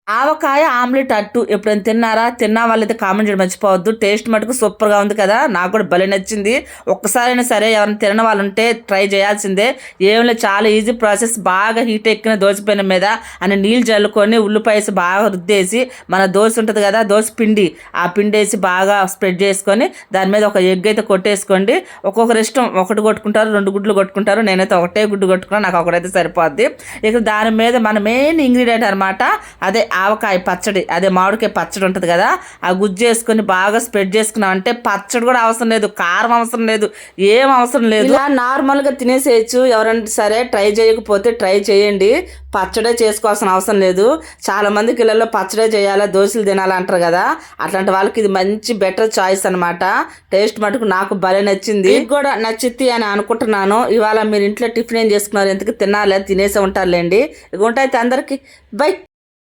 ఆవకాయ omelette అట్టు ఎప్పుడైనా తిన్నారా? తిన్నా వాళ్ళైతే కామెంట్ చేయడం మర్చిపోవద్దు. టేస్ట్ మటుకు సూపర్‌గా ఉంది కదా! నాకు కూడా భలే నచ్చింది. ఒక్కసారైనా సరే ఎవరైనా తినని వాళ్ళుంటే ట్రై చేయాల్సిందే. ఏం లేదు, చాలా ఈజీ ప్రాసెస్. బాగా హీట్ ఎక్కిన దోస పెనం మీద నీళ్ళు జల్లుకొని ఉల్లిపాయేసి బాగా రుద్దేసి, మన దోస ఉంటది కదా! దోస పిండి, ఆ పిండేసి బాగా స్ప్రెడ్ చేసుకొని దాని మీద ఒక ఎగ్ అయితే కొట్టేసుకోండి. ఒక్కొక్కరి ఇష్టం. ఒకటి కొట్టుకుంటారు, 2 గుడ్లు కొట్టుకుంటారు. నేనైతే ఒకటే గుడ్డు కొట్టుకున్నాను. నాకు ఒకటైతే సరిపోద్ది. ఇక దాని మీద మన మెయిన్ ఇంగ్రీడియంట్ అనమాట. అదే ఆవకాయ పచ్చడి, అదే మామిడికాయ పచ్చడి ఉంటుంది కదా, ఆ గుజ్జు వేసుకొని బాగా స్ప్రెడ్ చేసుకున్నాం అంటే పచ్చడి కూడా అవసరం లేదు, కారం అవసరం లేదు, ఏం అవసరం లేదు. ఇలా నార్మల్గా తినేసేయచ్చు. ఎవరైనా సరే ట్రై చేయకపోతే ట్రై చేయండి. పచ్చడే చేసుకోవాల్సిన అవసరం లేదు. చాలా మందికి ఇళ్ళల్లో పచ్చడే చేయాలా, దోశలు తినాలా అంటారు కదా, అట్లాంటి వాళ్ళకి ఇది మంచి బెటర్ చాయిస్ అనమాట. టేస్ట్ మటుకు నాకు భలే నచ్చింది. మీకు కూడా నచ్చిద్ది అని అనుకుంటున్నాను. ఇవాళ మీరు ఇంట్లో టిఫిన్ ఏం చేసుకున్నారు, ఎందుకు తినాలి, తినేసే ఉంటారులేండి. ఇక ఉంటాయి అందరికీ. బై.